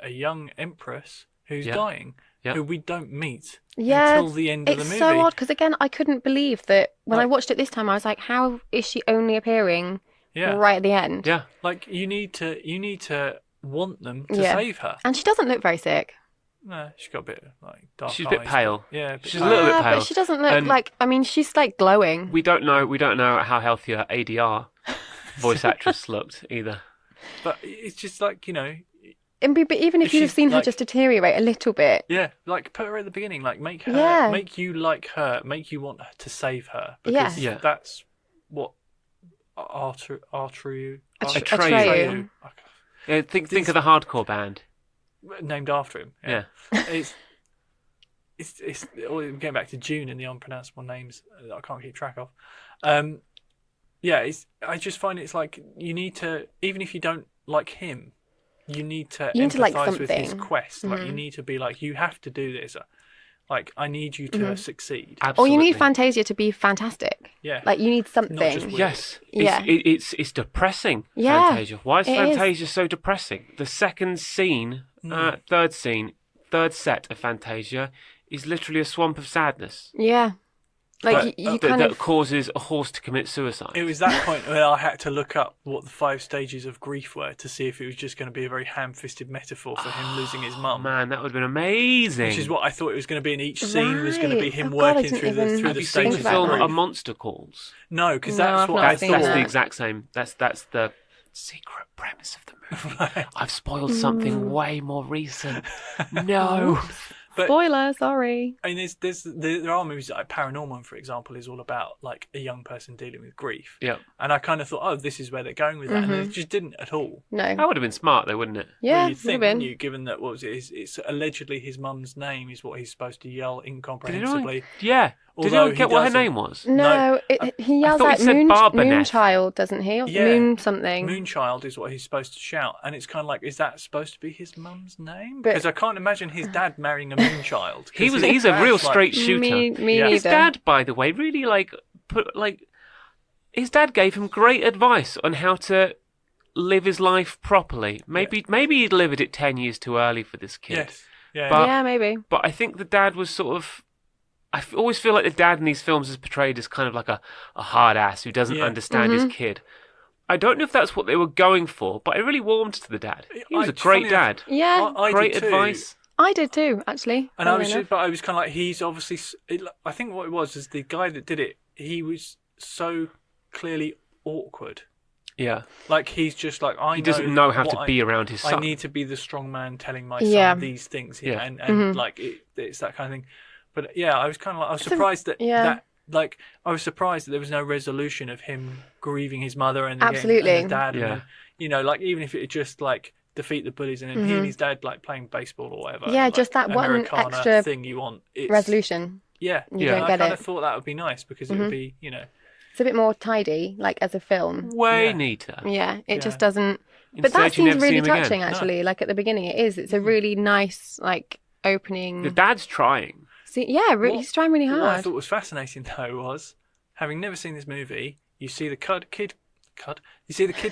young empress who's Yeah. dying, Yeah. who we don't meet Yeah, until the end of the it's movie. so odd because again, I couldn't believe that when I Like- watched it this time. I was like, "How is she only appearing Yeah. right at the end?" Yeah. Like you need to want them to Yeah. save her. And she doesn't look very sick. No, she's got a bit like dark She's a bit eyes, pale. but- Yeah, She's a little bit Yeah, pale. but she doesn't look And- like. I mean, she's like glowing. We don't know how healthy her ADR voice actress looked either. But it's just like But even if If you'd have she's, seen her like- just deteriorate a little bit, yeah, like put her at the beginning, like make her, Yeah. make you like her, make you want to save her, because Yeah. that's what Atreyu. Atreyu. Yeah, think of the hardcore band. Named after him. Yeah. It's it's getting back to June and the unpronounceable names that I can't keep track of. I just find it's like you need to, even if you don't like him, you need to like empathise with his something. quest. Like you need to be like, you have to do this. Like, I need you to succeed. Or Absolutely. you need Fantasia to be fantastic. Yeah. Like you need something. Not just weird. Yes. Yeah. It's depressing, Yeah, Fantasia. Why is it Fantasia so depressing? The second scene, third set of Fantasia is literally a swamp of sadness. Yeah. Like you kind that of causes a horse to commit suicide. It was that point where I had to look up what the 5 stages of grief were to see if it was just going to be a very ham-fisted metaphor for him losing his mum. Man, that would have been amazing. Which is what I thought it was going to be, and each scene was going to be Right. him Oh, God, I working didn't through even the Have you seen stages the of film grief. A Monster Calls? No, because No, that's I've what not I seen That's thought. the that. exact same. That's the secret premise of the movie. I've spoiled something way more recent. No. But spoiler, sorry. I mean, there are movies like Paranorman, for example, is all about like a young person dealing with grief. Yeah. And I kind of thought, oh, this is where they're going with that, and it just didn't at all. No. That would have been smart, though, wouldn't it? Yeah, Well, you'd would have think, been. wouldn't you, given that what was it? It's allegedly his mum's name is what he's supposed to yell Did anyone? incomprehensibly. Yeah. Did Although anyone get he what her doesn't. name was? No, he yells thought he out said Barbaneth. Moonchild, doesn't he? Or Yeah. Moon something. Moonchild is what he's supposed to shout, and it's kind of like, is that supposed to be his mum's name? But- Because I can't imagine his dad marrying a Moonchild. He's a real straight shooter. Me Yeah. His neither. dad, by the way, really his dad gave him great advice on how to live his life properly. Maybe he delivered it 10 years too early for this kid. Yes. Yeah. But- Yeah, maybe. But I think the dad was sort of. Always feel like the dad in these films is portrayed as kind of like a hard ass who doesn't understand his kid. I don't know if that's what they were going for, but I really warmed to the dad. He was a great funny enough, dad. Yeah, I Great did too. advice. I did too, actually. And I funnily was, enough. but I was kind of like, he's obviously. I think what it was is the guy that did it. He was so clearly awkward. Yeah. Like he's just like He doesn't know how to be around his I son. need to be the strong man telling my Yeah. son these things. Yeah. And like it's that kind of thing. But yeah, I was kind of like, I was surprised that I was surprised that there was no resolution of him grieving his mother and Absolutely. and his dad. Yeah. And then, you know, like even if it had just like defeat the bullies and then he and his dad like playing baseball or whatever. Yeah, like, just that one Americana extra thing you want. It's, Resolution. Yeah, You yeah. don't I get kind it. of thought that would be nice because it would be, you know, It's a bit more tidy, like as a film. Way Yeah. neater. Yeah, it Yeah. just doesn't. But Instead, that you seems never see really him again. touching, actually. Like at the beginning, it is. It's a really nice, like, opening. The dad's trying. See, yeah, What- he's trying really What I hard. thought was fascinating though was, having never seen this movie, you see the kid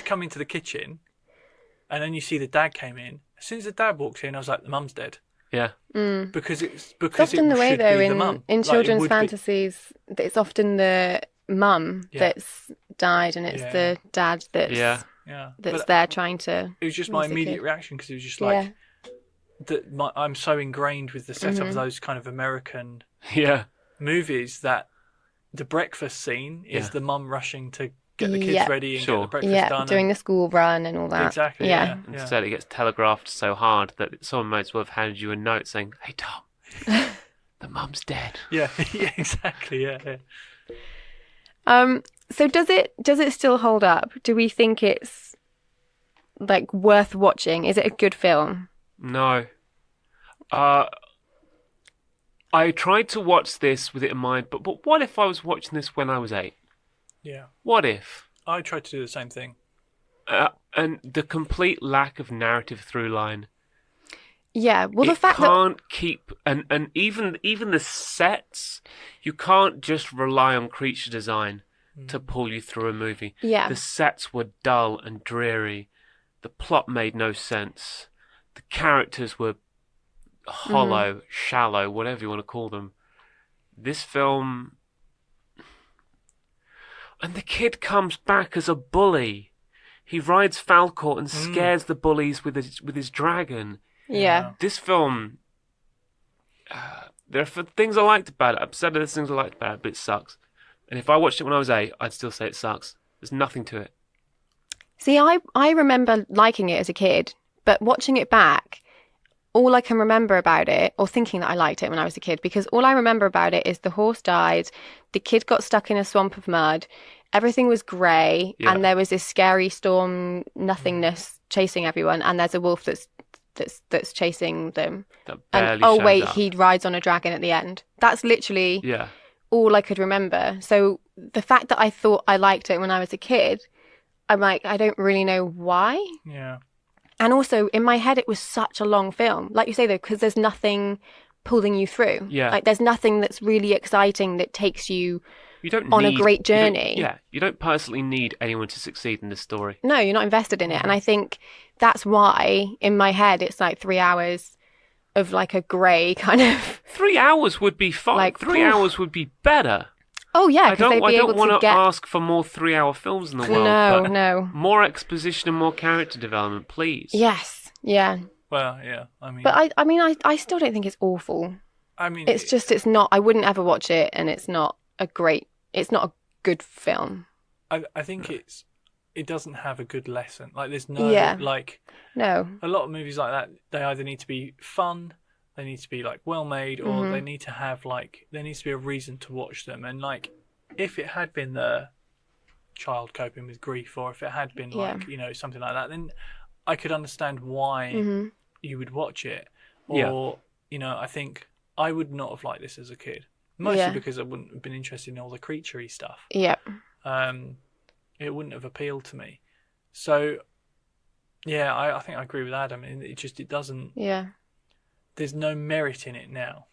come into the kitchen, and then you see the dad came in. As soon as the dad walks in, I was like, the mum's dead. Yeah. Because It's often it the way, should though, be the mum. in Like, it children's would be- fantasies, that it's often the mum Yeah. that's died, and it's Yeah. the dad that's Yeah. Yeah, that's but there trying to. it was just my raise the immediate kid. reaction because it was just Yeah. like that. I'm so ingrained with the setup Mm-hmm. of those kind of American Yeah. movies that the breakfast scene is Yeah. the mum rushing to get the kids Yeah. ready and Sure. get the breakfast Yeah, done. doing the school run and all that. Exactly. Yeah. Yeah. Instead, it gets telegraphed so hard that someone might as well have handed you a note saying, "Hey Tom, the mum's dead." Yeah. Yeah. Exactly. Yeah. Yeah. So does it still hold up? Do we think it's like worth watching? Is it a good film? No. I tried to watch this with it in mind, but what if I was watching this when I was 8? Yeah. What if? I tried to do the same thing. And the complete lack of narrative through line. Yeah. Well, the It fact that can't keep and even the sets, you can't just rely on creature design to pull you through a movie. Yeah. The sets were dull and dreary. The plot made no sense. The characters were hollow, shallow, whatever you want to call them. This film, and the kid comes back as a bully. He rides Falcor and scares the bullies with his dragon. yeah. This film, there are things I liked about it. I've said there's things I liked about it, but it sucks. And if I watched it when I was 8, I'd still say it sucks. There's nothing to it. See, I remember liking it as a kid, but watching it back, all I can remember about it, or thinking that I liked it when I was a kid, because all I remember about it is the horse died, the kid got stuck in a swamp of mud, everything was grey, Yeah. and there was this scary storm nothingness chasing everyone, and there's a wolf that's that's chasing them. That And barely shows wait, up. he rides on a dragon at the end. That's literally Yeah. all I could remember. So the fact that I thought I liked it when I was a kid, I'm like, I don't really know why. Yeah. And also in my head, it was such a long film. Like you say, though, because there's nothing pulling you through. Yeah. Like there's nothing that's really exciting that takes you You don't on need, a great you don't- journey. Yeah, you don't personally need anyone to succeed in this story. No, you're not invested in it. And I think that's why in my head, it's like 3 hours of like a grey kind of. 3 hours would be fine. Like, 3 oof. hours would be better. Oh, yeah, I because they'd don't. I be don't able want to to get. ask for more 3-hour films in the world. No, but no. more exposition and more character development, please. Yes, yeah. Well, yeah. I mean, But I still don't think it's awful. I mean, It's just, it's not, I wouldn't ever watch it, and it's not a good film. I think it doesn't have a good lesson. Like, there's no Yeah. like No. a lot of movies like that. They either need to be fun, they need to be like well made, or they need to have like there needs to be a reason to watch them. And like, if it had been the child coping with grief, or if it had been like something like that, then I could understand why you would watch it. Or I think I would not have liked this as a kid, mostly because I wouldn't have been interested in all the creaturey stuff. Yep. It wouldn't have appealed to me. So, yeah, I think I agree with Adam. It doesn't. Yeah. There's no merit in it now.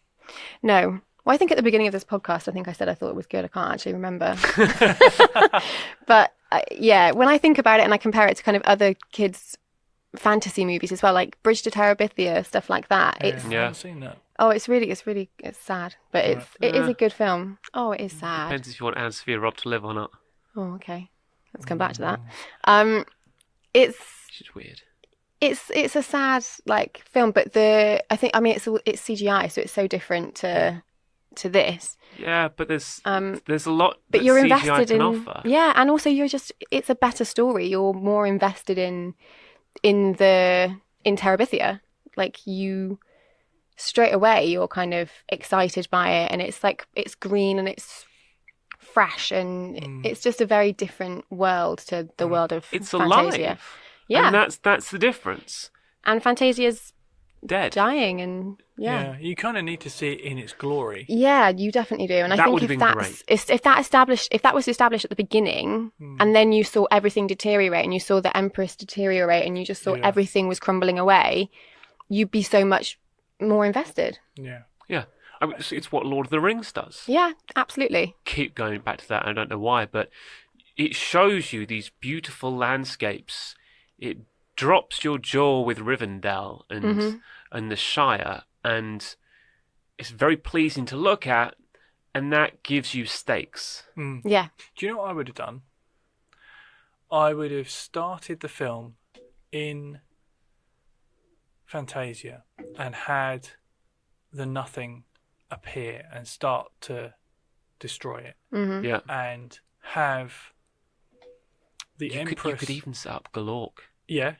No. Well, I think at the beginning of this podcast, I think I said I thought it was good. I can't actually remember. But yeah, when I think about it and I compare it to kind of other kids' fantasy movies as well, like Bridge to Terabithia, stuff like that. I It's haven't seen that. it's sad, but it is a good film. Oh, it is sad. Depends if you want Anne Sophia Robb to live or not. Oh, okay. Let's come back to that. It's She's weird. it's a sad like film, but it's CGI, so it's so different to this. Yeah, but there's a lot But that you're CGI invested can in offer. yeah, and also it's a better story. You're more invested in Terabithia. Like you straight away you're kind of excited by it, and it's like it's green and it's fresh, and it's just a very different world to the world of It's Fantasia. alive. Yeah, And that's the difference. and Fantasia's Dead. dying, and yeah. You kind of need to see it in its glory. Yeah, you definitely do. And I That think would have if been that's great. if that was established at the beginning, and then you saw everything deteriorate, and you saw the Empress deteriorate, and you just saw everything was crumbling away, you'd be so much more invested. Yeah. Yeah. I mean, it's what Lord of the Rings does. Yeah, absolutely. Keep going back to that. I don't know why, but it shows you these beautiful landscapes. It drops your jaw with Rivendell and the Shire, and it's very pleasing to look at, and that gives you stakes. Yeah. Do you know what I would have done? I would have started the film in Fantasia and had the Nothing appear and start to destroy it, Yeah. and have the Empress. You could even set up Galork. Yeah.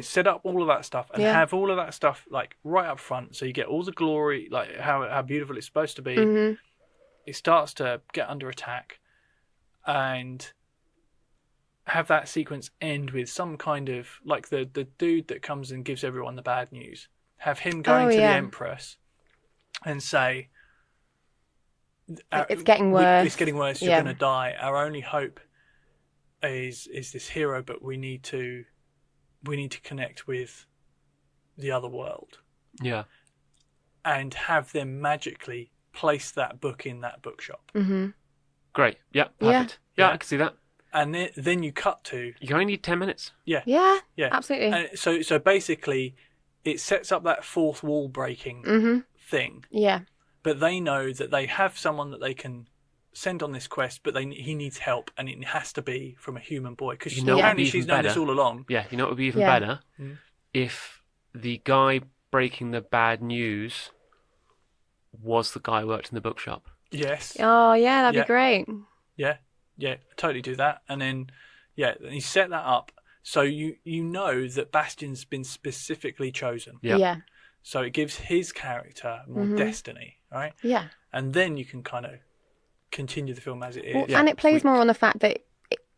Set up all of that stuff and Yeah. have all of that stuff like right up front, so you get all the glory, like how beautiful it's supposed to be. It starts to get under attack, and have that sequence end with some kind of like the dude that comes and gives everyone the bad news. Have him going to the Empress and say, It's getting worse. It's getting worse. You're going to die. Our only hope is this hero, but we need to connect with the other world. Yeah. And have them magically place that book in that bookshop. Great. Yeah. Perfect. Yeah, I can see that. And then you cut to... You only need 10 minutes. Yeah. Yeah. Yeah. Absolutely. And so basically, it sets up that fourth wall breaking thing. Yeah. But they know that they have someone that they can send on this quest, but he needs help, and it has to be from a human boy, because apparently she's known this all along. Yeah, you know what would be even better? If the guy breaking the bad news was the guy who worked in the bookshop. Yes. Oh, yeah, that'd be great. Yeah, totally do that. And then, he set that up so you know that Bastion's been specifically chosen. Yeah. So it gives his character more destiny, right? Yeah. And then you can kind of continue the film as it is. Well, and it plays more on the fact that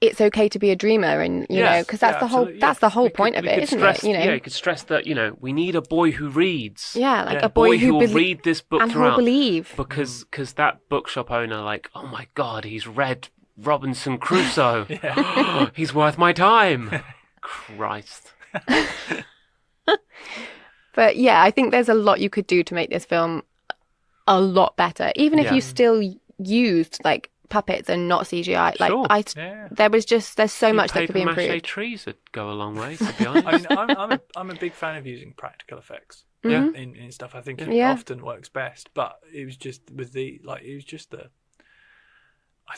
it's okay to be a dreamer, and you know, because that's the whole point of it, isn't it? You know, you could stress that, you know, we need a boy who reads. Yeah, like a boy who will read this book and throughout. Who'll believe. Because that bookshop owner, like, oh my God, he's read Robinson Crusoe. He's worth my time. Christ. But yeah, I think there's a lot you could do to make this film a lot better, even if you still used like puppets and not CGI. Like there's so much that could be improved. Paper-mache trees would go a long way, to be honest. I mean, I'm a big fan of using practical effects in stuff. I think it often works best, but it was just with I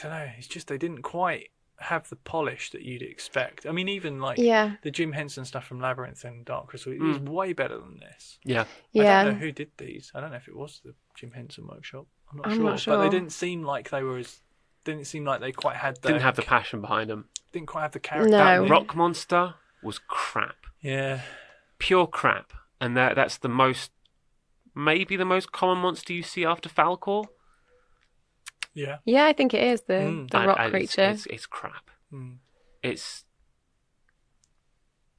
don't know. It's just they didn't quite have the polish that you'd expect. I mean, even like the Jim Henson stuff from Labyrinth and Dark Crystal, it was way better than this. Yeah. I don't know who did these. I don't know if it was the Jim Henson workshop. I'm not sure. But they didn't seem like they were as. Didn't seem like they quite had the. Didn't have the passion behind them. Didn't quite have the character. No. That rock monster was crap. Yeah. Pure crap. And that's maybe the most common monster you see after Falcor. Yeah. Yeah, I think it is the rock creature. It's crap.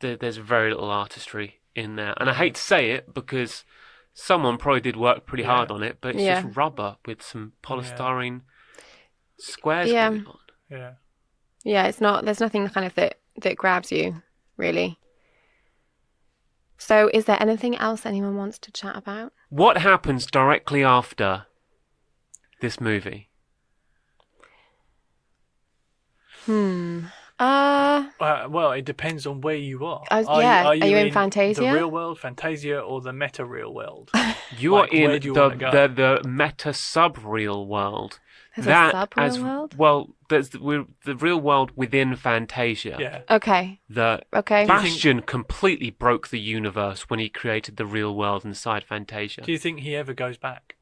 There's very little artistry in there, and I hate to say it because someone probably did work pretty hard on it, but it's just rubber with some polystyrene squares going on. Yeah. Yeah, it's not. There's nothing kind of that grabs you, really. So, is there anything else anyone wants to chat about? What happens directly after this movie? Well, it depends on where you are. Are you in Fantasia? The real world, Fantasia, or the meta real world? You are in the meta sub-real world. There's a sub-real world? Well, there's the real world within Fantasia. Yeah. Okay. Bastion completely broke the universe when he created the real world inside Fantasia. Do you think he ever goes back?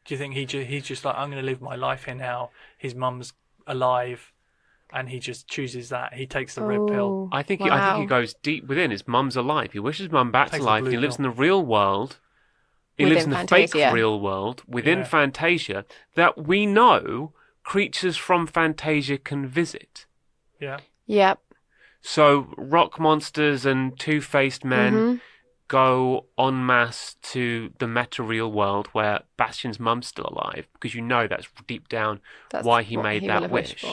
Do you think he's just like, I'm going to live my life here now? His mum's alive. And he just chooses that. He takes the red pill. I think he goes deep within. His mum's alive. He wishes his mum back to life. He lives in the real world. He lives in the fake real world within Fantasia that we know creatures from Fantasia can visit. Yeah. Yep. So rock monsters and two-faced men go en masse to the meta real world where Bastion's mum's still alive, because you know that's deep down why he made that wish.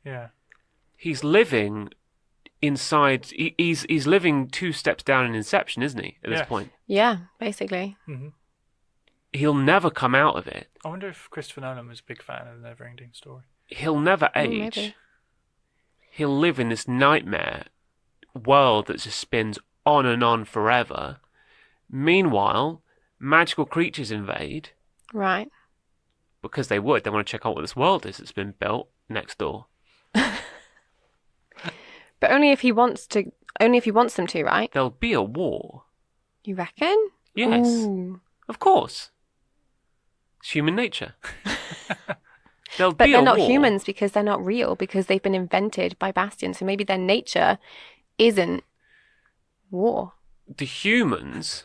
Yeah. He's living inside. He's living 2 steps down in Inception, isn't he? At this point. Yeah, basically. Mm-hmm. He'll never come out of it. I wonder if Christopher Nolan was a big fan of the Neverending Story. He'll never age. Maybe. He'll live in this nightmare world that just spins on and on forever. Meanwhile, magical creatures invade. Right. Because they would. They want to check out what this world is that's been built next door. But only if he wants them to, right? There'll be a war. You reckon? Yes. Ooh. Of course. It's human nature. But they're not humans because they're not real, because they've been invented by Bastion. So maybe their nature war. The humans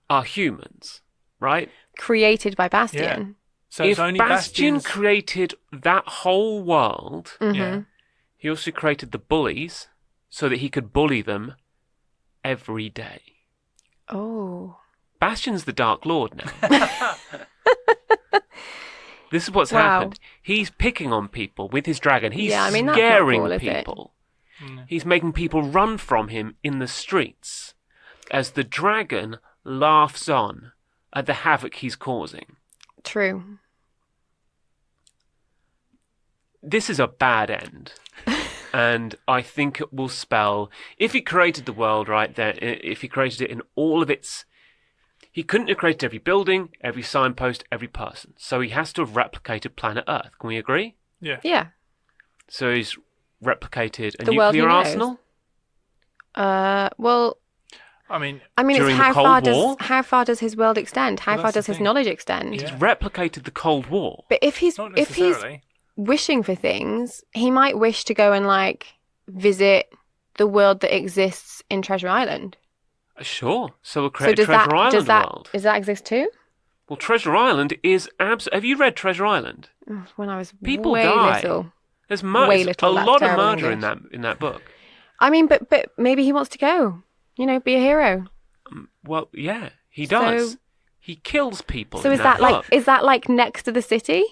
are humans, right? Created by Bastion. Yeah. So if Bastion created that whole world, he also created the bullies so that he could bully them every day. Oh. Bastion's the Dark Lord now. This is what's happened. He's picking on people with his dragon. He's scaring people. He's making people run from him in the streets as the dragon laughs on at the havoc he's causing. True. This is a bad end. And I think it will spell, if he created the world right there, if he created it in all of its, he couldn't have created every building, every signpost, every person. So he has to have replicated planet Earth. Can we agree? Yeah. Yeah. So he's replicated a the nuclear arsenal? Well, I mean, during it's how far does his world extend? How far does his knowledge extend? He's replicated the Cold War. But if he's wishing for things, he might wish to go and visit the world that exists in Treasure Island. Sure. So we'll create a Treasure Island world. Does that exist too? Well, Treasure Island is have you read Treasure Island? when I was People way die. little. There's Way little, a that's lot of terrible murder English. in that book. I mean, but maybe he wants to go. You know, be a hero. Well, yeah, he does. So- He kills people. So in is that book. like next to the city?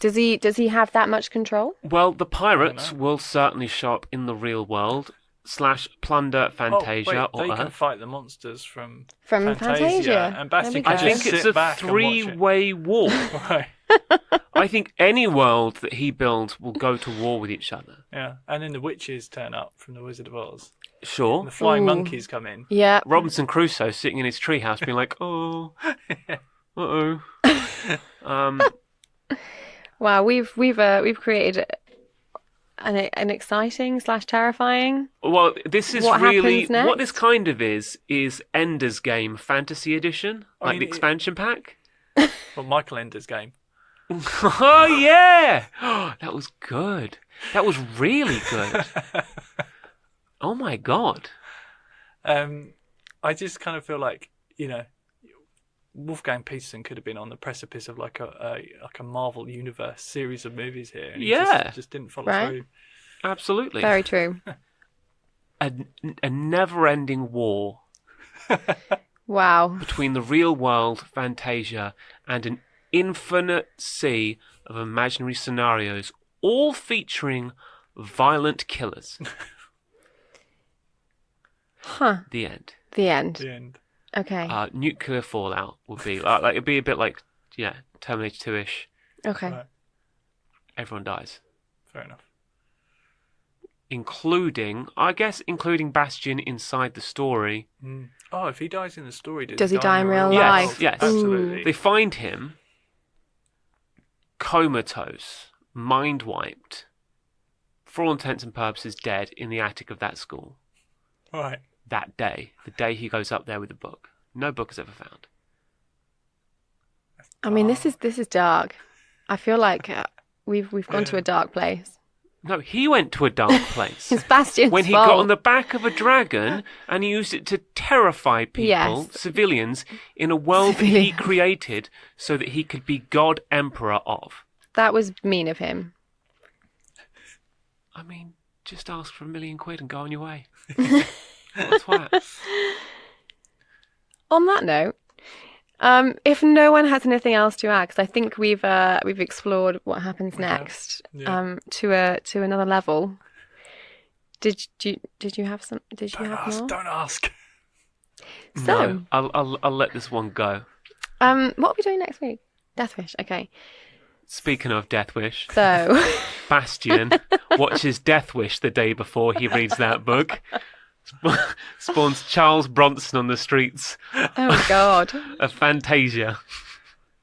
Does he have that much control? Well, the pirates will certainly show up in the real world / plunder Fantasia they or can Earth. fight the monsters from Fantasia. and Bastian There can we I go. just think it's sit a back and watch it. three-way war. Right. I think any world that he builds will go to war with each other. Yeah, and then the witches turn up from the Wizard of Oz. Sure. And the flying Ooh. monkeys come in. Yeah. Robinson Crusoe sitting in his treehouse being like, oh, uh-oh. Wow, we've created an exciting / terrifying. Well, this is What really happens next? what this kind of is Ender's Game Fantasy Edition, I like mean, the expansion pack. Well, Michael Ender's game. Oh yeah, that was good. That was really good. Oh my god. I just kind of feel like, Wolfgang Peterson could have been on the precipice of like a Marvel Universe series of movies here. And he just didn't follow Right. through. Absolutely. Very true. A never-ending war Wow. between the real world, Fantasia, and an infinite sea of imaginary scenarios, all featuring violent killers. Huh. The end. The end. The end. Okay. Nuclear fallout would be like it'd be a bit like Terminator 2-ish. Okay. Right. Everyone dies, Fair enough. including Bastian inside the story. Mm. Oh, if he dies in the story, Does he die in real world? life? Yes. Absolutely. They find him comatose, mind wiped, for all intents and purposes dead in the attic of that school. Right. That day, the day he goes up there with the book. No book is ever found. I mean, this is dark. I feel like we've gone to a dark place. No, he went to a dark place. It's Bastian's When he fault. got on the back of a dragon and he used it to terrify people, Yes. civilians, in a world that he created so that he could be God Emperor of. That was mean of him. I mean, just ask for £1 million and go on your way. What a twat. On that note, if no one has anything else to add, because I think we've explored what happens next Yeah. to another level. Did you have some? Did you Don't have ask. more? Don't ask. So, No, I'll let this one go. what are we doing next week? Death Wish. Okay. Speaking of Death Wish, So, Bastian watches Death Wish the day before he reads that book. Spawns Charles Bronson on the streets oh God. of Fantasia.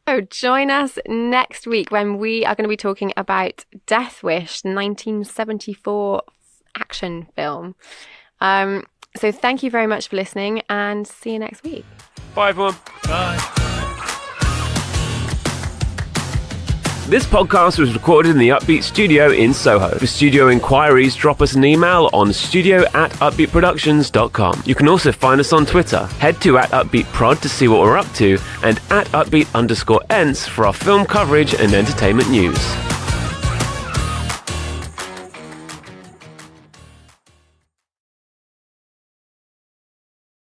So join us next week when we are going to be talking about Death Wish, 1974 action film. So thank you very much for listening and see you next week. Bye, everyone. Bye. This podcast was recorded in the Upbeat Studio in Soho. For studio inquiries, drop us an email on studio@upbeatproductions.com. You can also find us on Twitter. Head to @upbeatprod to see what we're up to and @upbeat_ents for our film coverage and entertainment news.